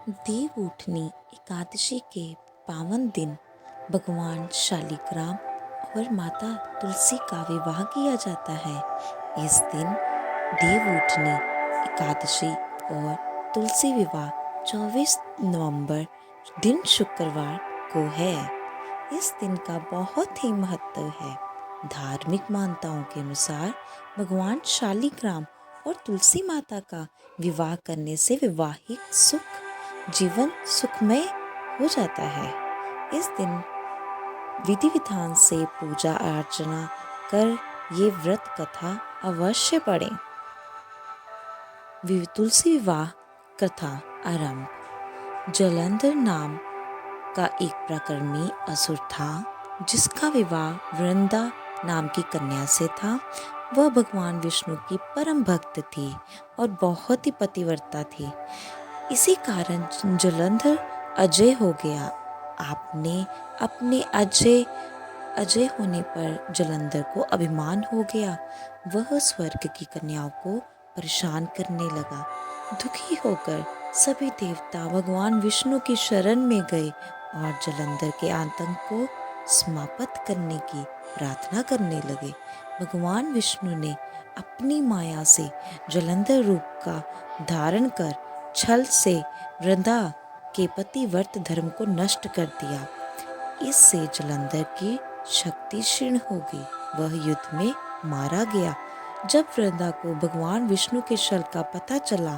देवउठनी एकादशी के पावन दिन भगवान शालिग्राम और माता तुलसी का विवाह किया जाता है। इस दिन देवउठनी एकादशी और तुलसी विवाह 24 नवंबर दिन शुक्रवार को है। इस दिन का बहुत ही महत्व है। धार्मिक मान्यताओं के अनुसार भगवान शालिग्राम और तुलसी माता का विवाह करने से वैवाहिक जीवन सुखमय हो जाता है। इस दिन विधि विधान से पूजा अर्चना कर ये व्रत कथा अवश्य पढ़ें। तुलसी विवाह कथा आरंभ। जलंधर नाम का एक प्रकर्मी असुर था जिसका विवाह वृंदा नाम की कन्या से था। वह भगवान विष्णु की परम भक्त थी और बहुत ही पतिव्रता थी। इसी कारण जलंधर अजय हो गया। आपने अपने अजय होने पर जलंधर को अभिमान हो गया। वह स्वर्ग की कन्याओं को परेशान करने लगा। दुखी होकर सभी देवता भगवान विष्णु की शरण में गए और जलंधर के आतंक को समाप्त करने की प्रार्थना करने लगे। भगवान विष्णु ने अपनी माया से जलंधर रूप का धारण कर छल से वृंदा के पतिव्रत धर्म को नष्ट कर दिया। इससे जलंधर की शक्ति क्षीण हो गई। वह युद्ध में मारा गया। जब वृंदा को भगवान विष्णु के छल का पता चला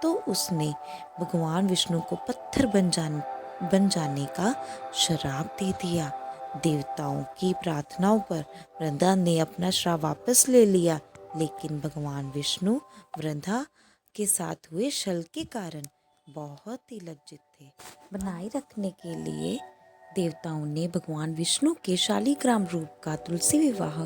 तो उसने भगवान विष्णु को पत्थर बन जाने का श्राप दे दिया। देवताओं की प्रार्थनाओं पर वृंदा ने अपना श्राप वापस ले लिया, लेकिन भगवान विष्णु वृंदा के साथ हुए छल के कारण बहुत ही लज्जित थे। बनाए रखने के लिए देवताओं ने भगवान विष्णु के शालिग्राम रूप का तुलसी विवाह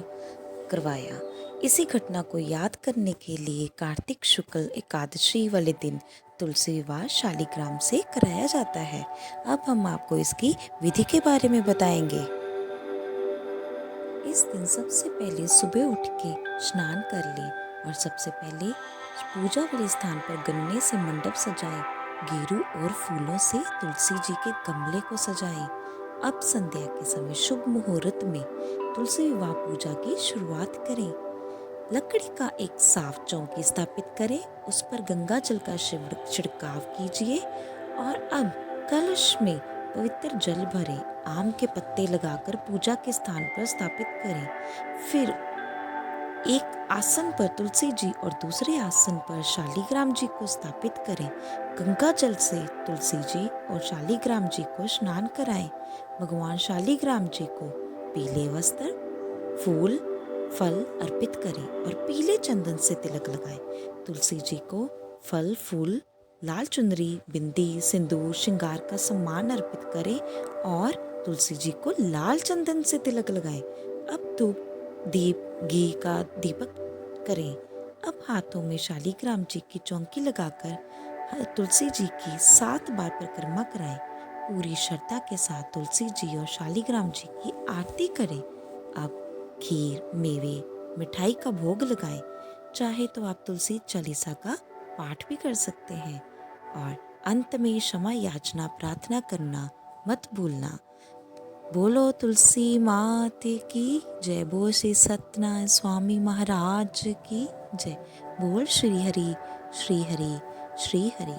करवाया। इसी घटना को याद करने के लिए कार्तिक शुक्ल एकादशी वाले दिन तुलसी विवाह शालिग्राम से कराया जाता है। अब हम आपको इसकी विधि के बारे में बताएंगे। इस दिन सबसे पहले सुबह उठ के स्नान कर लें और सबसे पहले पूजा वाले स्थान पर गन्ने से मंडप सजाएं। गेरू और फूलों से तुलसी जी के गमले को सजाएं। अब संध्या के समय शुभ मुहूर्त में तुलसी विवाह पूजा की शुरुआत करें। लकड़ी का एक साफ चौकी स्थापित करें, उस पर गंगा जल का छिड़काव कीजिए और अब कलश में पवित्र जल भरें। आम के पत्ते लगाकर पूजा के स्थान पर स्थापित करें। फिर एक आसन पर तुलसी जी और दूसरे आसन पर शालिग्राम जी को स्थापित करें। गंगा जल से तुलसी जी और शालिग्राम जी को स्नान कराएं। भगवान शालिग्राम जी को पीले वस्त्र, फूल, फल अर्पित करें और पीले चंदन से तिलक लगाएं। तुलसी जी को फल, फूल, लाल चुनरी, बिंदी, सिंदूर, श्रृंगार का सम्मान अर्पित करें और तुलसी जी को लाल चंदन से तिलक लगाएं। अब धूप, दीप, घी का दीपक करें। अब हाथों में शालिग्राम जी की चौकी लगाकर तुलसी जी की 7 बार परिक्रमा कराएं। पूरी श्रद्धा के साथ तुलसी जी और शालिग्राम जी की आरती करें। अब खीर, मेवे, मिठाई का भोग लगाएं। चाहे तो आप तुलसी चालीसा का पाठ भी कर सकते हैं और अंत में क्षमा याचना प्रार्थना करना मत भूलना। बोलो तुलसी मात की जय। बोल श्री सत्यनारायण स्वामी महाराज की जय। बोल श्री हरि श्री हरि श्री हरि।